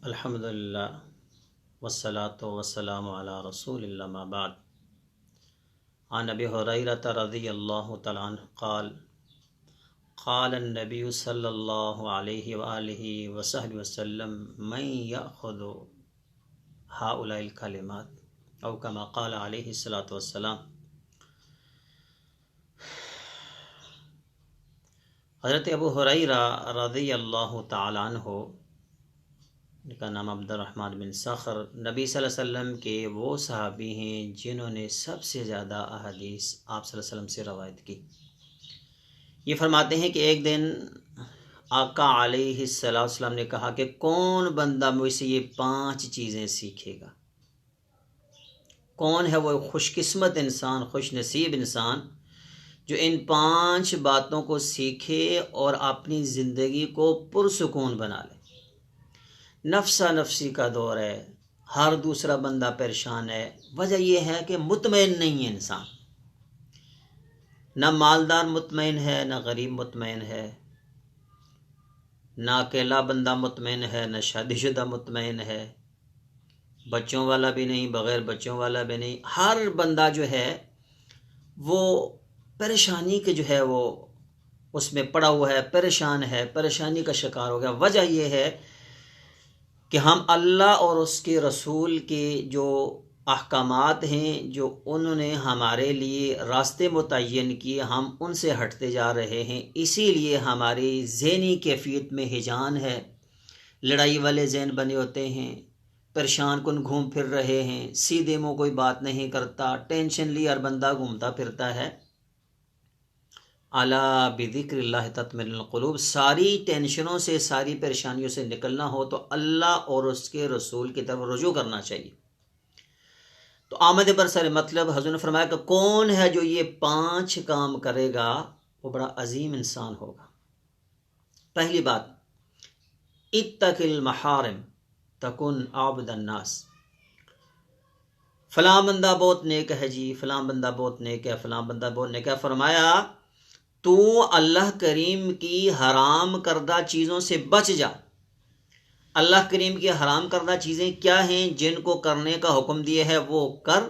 अल्हम्दुलिल्लाह वस्सलातु वस्सलामु अला रसूलिल्लाह मा बाद। अन अबी हुरैरह रज़ियल्लाहु तआला अन्हु क़ाल क़ाल अन्नबी सल्लल्लाहु अलैहि व आलिहि वसहबिहि वसल्लम मन यअख़ुज़ु हाउलाइल कलिमात औ कमा क़ाल अलैहि सलातु वस्सलाम। हज़रत अबू हुरैरा रज़ियल्लाहु तआला अन्हु, इनका नाम अब्दुर्रहमान बिन सखर, नबी सल्लल्लाहु अलैहि वसल्लम के वो सहाबी हैं जिन्होंने सबसे ज़्यादा अहादीस आप सल्लल्लाहु अलैहि वसल्लम से रवायत की। ये फरमाते हैं कि एक दिन आका अलैहिस्सलातु वस्सलाम ने कहा कि कौन बंदा मुझसे ये 5 चीज़ें सीखेगा। कौन है वो खुशकिस्मत इंसान, खुश नसीब इंसान जो इन 5 बातों को सीखे और अपनी ज़िंदगी को पुरसुकून बना ले। नफ्सा नफसी का दौर है, हर दूसरा बंदा परेशान है। वजह यह है कि मुतमईन नहीं है इंसान, ना मालदार मुतमईन है, ना गरीब मुतमईन है, ना अकेला बंदा मुतमईन है, ना शादीशुदा मुतमईन है, बच्चों वाला भी नहीं, बग़ैर बच्चों वाला भी नहीं। हर बंदा जो है वो परेशानी के जो है वो उसमें पड़ा हुआ है, परेशान है, परेशानी का शिकार हो गया। वजह यह है कि हम अल्लाह और उसके रसूल के जो अहकामात हैं, जो उन्होंने हमारे लिए रास्ते मुतय्यन किए, हम उनसे हटते जा रहे हैं। इसीलिए हमारी ज़हनी कैफियत में हिजान है, लड़ाई वाले जहन बने होते हैं, परेशान कुन घूम फिर रहे हैं, सीधे मुँह कोई बात नहीं करता, टेंशन ली हर बंदा घूमता फिरता है। अला बिज़िक्रिल्लाह तत्मइन्नुल क़ुलूब। सारी टेंशनों से, सारी परेशानियों से निकलना हो तो अल्लाह और उसके रसूल की तरफ रुजू करना चाहिए। तो आमद बरसर मतलब हज़रत ने फरमाया कि कौन है जो ये 5 काम करेगा वो बड़ा अजीम इंसान होगा। पहली बात, इत्तक़िल महारिम तकुन आबदन नास। फ़लाँ बंदा बहुत नेक है जी, फ़लाँ बंदा बहुत नेक है, फ़लाँ बंदा बहुत नेक है। फरमाया तू अल्लाह करीम की हराम करदा चीज़ों से बच जा। अल्लाह करीम की हराम करदा चीज़ें क्या हैं? जिनको करने का हुक्म दिया है वो कर,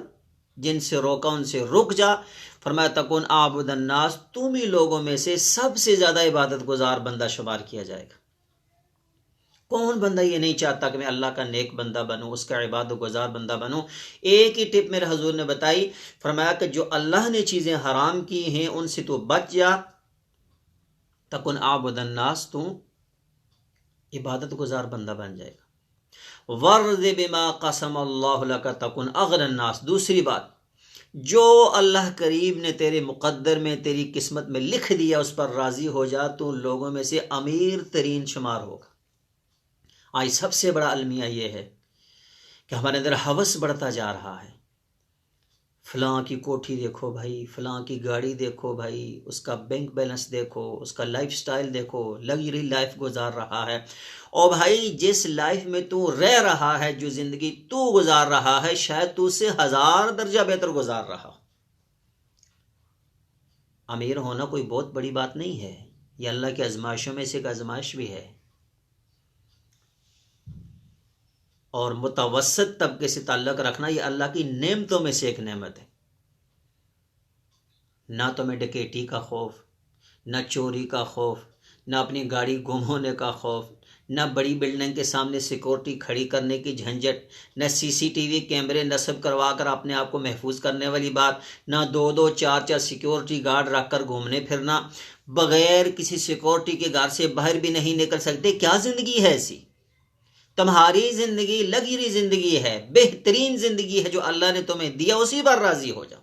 जिनसे रोका उनसे रुक जा। फरमाया तकुन आबुदन नास, तुम ही लोगों में से सबसे ज़्यादा इबादत गुजार बंदा शुमार किया जाएगा। कौन बंदा ये नहीं चाहता कि मैं अल्लाह का नेक बंदा बनूं, उसका इबादत गुजार बंदा बनूं। एक ही टिप मेरे हजूर ने बताई, फरमाया कि जो अल्लाह ने चीज़ें हराम की हैं उनसे तो बच जा। तकुन आबुदन नास, तू इबादत गुजार बंदा बन जाएगा। वर्ज़ बिमा कसम अल्लाहु लका तकुन अग़नन नास। दूसरी बात, जो अल्लाह करीम ने तेरे मुक़द्दर में, तेरी किस्मत में लिख दिया उस पर राज़ी हो जा, तो लोगों में से अमीर तरीन शुमार होगा। आज सबसे बड़ा अलमिया ये है कि हमारे अंदर हवस बढ़ता जा रहा है। फ़लाँ की कोठी देखो भाई, फ़लाँ की गाड़ी देखो भाई, उसका बैंक बैलेंस देखो, उसका लाइफस्टाइल देखो, लग्जरी लाइफ गुजार रहा है। और भाई जिस लाइफ में तू रह रहा है, जो ज़िंदगी तू गुजार रहा है, शायद तू उससे 1000 दर्जा बेहतर गुजार रहा। अमीर होना कोई बहुत बड़ी बात नहीं है, यह अल्लाह की आजमाइशों में से एक आजमाइश भी है। और मुतवस्सित तबके से ताल्लुक़ रखना ये अल्लाह की नेमतों में से एक नेमत है। ना तुम्हें डकैती का खौफ, ना चोरी का खौफ, ना अपनी गाड़ी गुम होने का खौफ, ना बड़ी बिल्डिंग के सामने सिक्योरिटी खड़ी करने की झंझट, न सीसीटीवी कैमरे नस्ब करवा कर अपने आप को महफूज करने वाली बात, ना 2-2 4-4 सिक्योरिटी गार्ड रख कर घूमने फिरना, बगैर किसी सिक्योरिटी के घर से बाहर भी नहीं निकल सकते। क्या ज़िंदगी है ऐसी? तुम्हारी ज़िंदगी लग्जरी ज़िंदगी है, बेहतरीन ज़िंदगी है जो अल्लाह ने तुम्हें दिया, उसी पर राज़ी हो जाओ।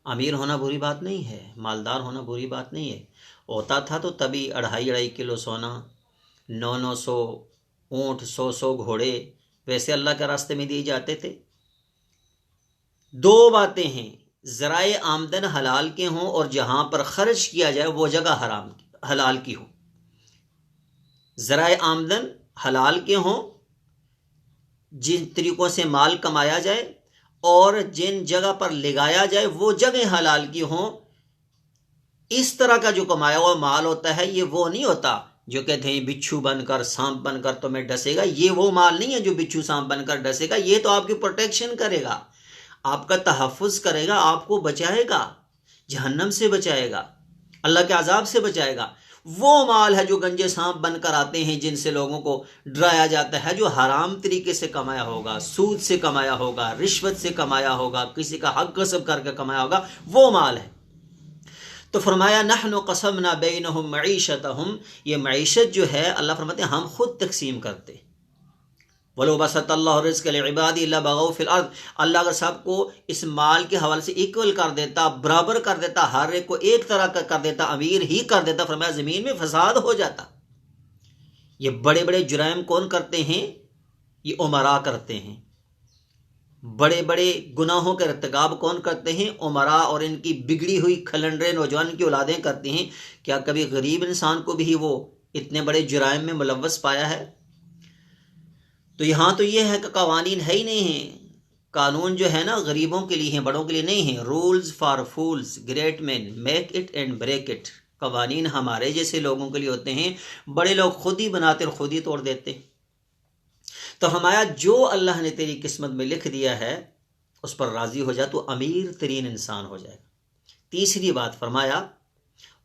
अमीर होना बुरी बात नहीं है, मालदार होना बुरी बात नहीं है। होता था तो तभी 2.5 किलो सोना, 900 ऊँट, 100 घोड़े वैसे अल्लाह के रास्ते में दिए जाते थे। 2 बातें हैं, ज़राए आमदन हलाल के हों और जहाँ पर खर्च किया जाए वो जगह हलाल की हो। ज़राए आमदन हलाल के हों, जिन तरीक़ों से माल कमाया जाए, और जिन जगह पर लगाया जाए वो जगह हलाल की हों। इस तरह का जो कमाया हुआ माल होता है ये वो नहीं होता जो कहते हैं बिच्छू बनकर सांप बनकर तुम्हें डसेगा, ये वो माल नहीं है जो बिच्छू सांप बनकर डसेगा। ये तो आपकी प्रोटेक्शन करेगा, आपका तहफ़्फ़ुज़ करेगा, आपको बचाएगा, जहन्नम से बचाएगा, अल्लाह के अज़ाब से बचाएगा। वो माल है जो गंजे सांप बनकर आते हैं, जिनसे लोगों को डराया जाता है, जो हराम तरीके से कमाया होगा, सूद से कमाया होगा, रिश्वत से कमाया होगा, किसी का हक गस्ब करके कमाया होगा, वो माल है। तो फरमाया नहनु क़समना बैनहुम मईशतहुम, ये मईशत जो है अल्लाह फरमाते हैं हम खुद तकसीम करते। वलो बसतल्लाहु रिज़्क़ लिइबादी लबगौ फिल अर्द, अल्लाह अगर सबको इस माल के हवाले से इक्वल कर देता, बराबर कर देता, हर एक को एक तरह का कर देता, अमीर ही कर देता, फरमाया ज़मीन में फसाद हो जाता। ये बड़े बड़े जुराइम कौन करते हैं? ये उमरा करते हैं। बड़े बड़े गुनाहों के इर्तिकाब कौन करते हैं? उमरा और इनकी बिगड़ी हुई खलंडरे नौजवान की औलादें करती हैं। क्या कभी गरीब इंसान को भी वो इतने बड़े जुराइम में मुलव्वस पाया है? तो यहाँ तो ये है कि कवानीन है ही नहीं है, कानून जो है ना गरीबों के लिए हैं, बड़ों के लिए नहीं है। Rules for fools, great man make it and break it. कवानीन हमारे जैसे लोगों के लिए होते हैं, बड़े लोग खुद ही बनाते और खुद ही तोड़ देते। तो हमारा जो अल्लाह ने तेरी किस्मत में लिख दिया है उस पर राज़ी हो जा, तो अमीर तरीन इंसान हो जाएगा। तीसरी बात फरमाया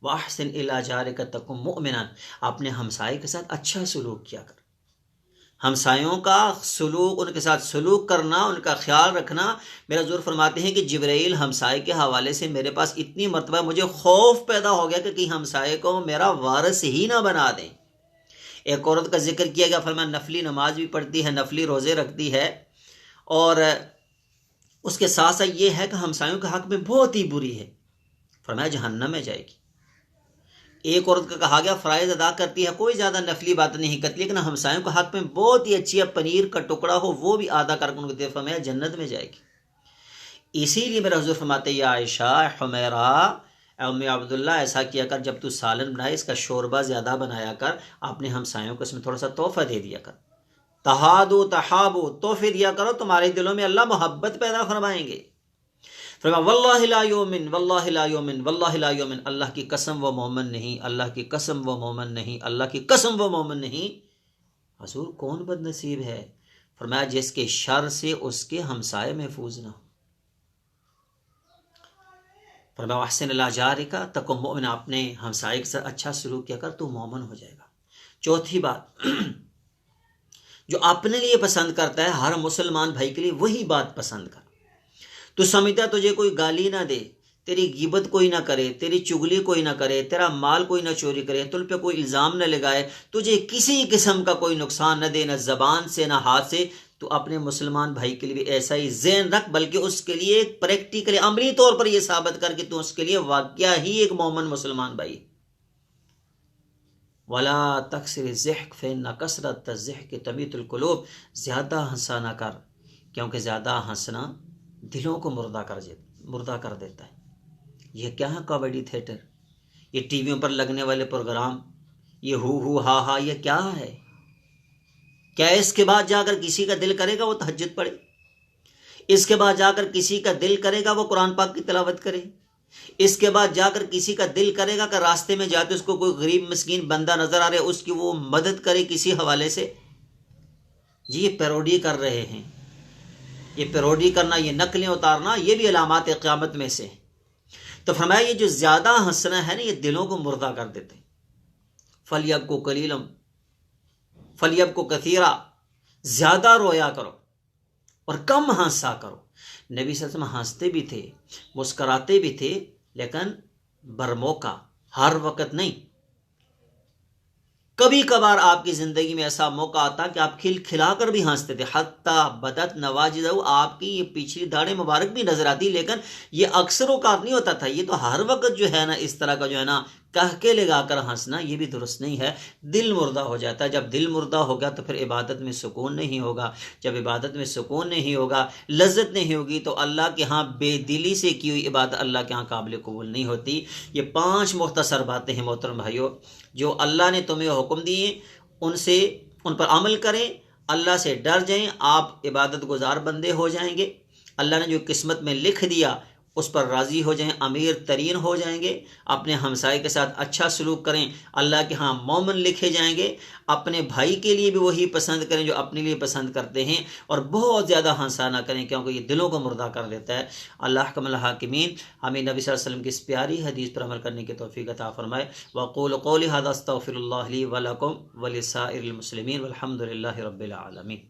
वाहसिन इला जारिका तकुम मुमिनान, अपने हमसाए के साथ अच्छा सलूक किया कर। हमसायों का सलूक, उनके साथ सलूक करना, उनका ख्याल रखना। मेरा ज़ुर फरमाते हैं कि जिब्राइल हमसाए के हवाले से मेरे पास इतनी मरतबा मुझे खौफ पैदा हो गया कि कहीं हमसाए को मेरा वारिस ही ना बना दें। एक औरत का जिक्र किया गया, फरमाया नफली नमाज भी पढ़ती है, नफली रोज़े रखती है, और उसके साथ साथ ये है कि हमसायों के हक़ में बहुत ही बुरी है, फरमाया जहन्नम में जाएगी। एक औरत का कहा गया फ़राइज़ अदा करती है, कोई ज़्यादा नफली बात नहीं करती, लेकिन हमसायों के हक़ में बहुत ही अच्छी है, पनीर का टुकड़ा हो वो भी आधा करके उनको दे, फरमाया जन्नत में जाएगी। इसीलिए मेरा हुज़ूर फरमाते या आयशा हुमैरा उम्मे अब्दुल्ला, ऐसा किया कर जब तू सालन बनाए इसका शोरबा ज़्यादा बनाया कर, अपने हमसायों को इसमें थोड़ा सा तोहफ़ा दे दिया कर। तहादु तहाबु, तोहफ़े दिया करो, तुम्हारे दिलों में अल्लाह मोहब्बत पैदा फरमाएंगे। फरमाया वल्लाहि ला युमिन वल्लाहि ला युमिन वल्लाहि ला युमिन, अल्लाह की कसम वो मोमिन नहीं, अल्लाह की कसम वो मोमिन नहीं, अल्लाह की कसम वो मोमिन नहीं। हुज़ूर कौन बदनसीब है? फरमाया जिसके शर से उसके हमसाए महफूज ना हो। फरमाया अहसिन इला जारिका तकुम मुमिन, अपने हमसाए के साथ अच्छा सलूक किया कर, तू मोमिन हो जाएगा। चौथी बात जो अपने लिए पसंद करता है, हर मुसलमान भाई के लिए वही बात पसंद कर। तू समझता तुझे कोई गाली ना दे, तेरी गिबत कोई ना करे, तेरी चुगली कोई ना करे, तेरा माल कोई ना चोरी करे, तुल पे कोई इल्ज़ाम न लगाए, तुझे किसी किस्म का कोई नुकसान न दे, न ज़बान से न हाथ से, तो अपने मुसलमान भाई के लिए भी ऐसा ही ज़हन रख, बल्कि उसके लिए एक प्रैक्टिकली अमली तौर पर यह साबित कर कि तू उसके लिए वाकया ही एक मोमिन मुसलमान भाई। वला तकसिर ज़िह्क फ़इन्न कसरत ज़िह्क तमीतुल क़ुलूब, ज़्यादा हंसा ना कर, क्योंकि ज़्यादा हंसना दिलों को मुर्दा कर देता है। यह क्या है? कॉमेडी थिएटर, ये टीवियों पर लगने वाले प्रोग्राम, ये हु हा, ये क्या है? क्या इसके बाद जाकर किसी का दिल करेगा वो तहज्जुद पढ़े? इसके बाद जाकर किसी का दिल करेगा वो कुरान पाक की तिलावत करे? इसके बाद जाकर किसी का दिल करेगा कि रास्ते में जाते उसको कोई गरीब मिस्कीन बंदा नजर आ रहा है, उसकी वो मदद करे किसी हवाले से? जी ये पैरोडी कर रहे हैं। ये पैरोडी करना, ये नकलें उतारना, ये भी अलामात क़यामत में से। तो फरमाया ये जो ज़्यादा हंसना है ना, ये दिलों को मुर्दा कर देते हैं। फलियब को कलीलम फलियब को कथीरा, ज़्यादा रोया करो और कम हंसा करो। नबी सल्लल्लाहु अलैहि वसल्लम हंसते भी थे, मुस्कराते भी थे, लेकिन बरमौका, हर वक्त नहीं। कभी कभार आपकी ज़िंदगी में ऐसा मौका आता कि आप खिलखिलाकर भी हंसते थे। हत्ता बदत नवाजिज़हु, आपकी ये पिछली दाढ़ी मुबारक भी नजर आती, लेकिन ये अक्सर औकात नहीं होता था। ये तो हर वक्त जो है ना इस तरह का जो है ना कह के लगा कर हंसना, ये भी दुरुस्त नहीं है। दिल मुर्दा हो जाता है। जब दिल मुर्दा होगा तो फिर इबादत में सुकून नहीं होगा। जब इबादत में सुकून नहीं होगा, लज्जत नहीं होगी, तो अल्लाह के यहाँ बेदिली से की हुई इबादत अल्लाह के यहाँ काबिल कबूल नहीं होती। ये 5 मुख्तसर बातें हैं मोहतरम भाइयों, जो अल्लाह ने तुम्हें हुक्म दिए उनसे उन पर अमल करें, अल्लाह से डर जाएं, आप इबादत गुजार बंदे हो जाएंगे। अल्लाह ने जो किस्मत में लिख दिया उस पर राज़ी हो जाएं, अमीर तरीन हो जाएंगे। अपने हमसाए के साथ अच्छा सलूक करें, अल्लाह के यहाँ मोमिन लिखे जाएंगे। अपने भाई के लिए भी वही पसंद करें जो अपने लिए पसंद करते हैं, और बहुत ज़्यादा हंसा ना करें क्योंकि ये दिलों को मुर्दा कर देता है। अल्लाह कमल हाकिमीन हमें नबी सल्लल्लाहु अलैहि वसल्लम की इस प्यारी हदीस पर अमल करने की तौफीक अता फरमाए। वक़ूलु क़ौली हाज़ा अस्तग़फ़िरुल्लाह ली व लकुम व लिसाइरिल मुस्लिमीन वल्हम्दुलिल्लाहि रब्बिल आलमीन।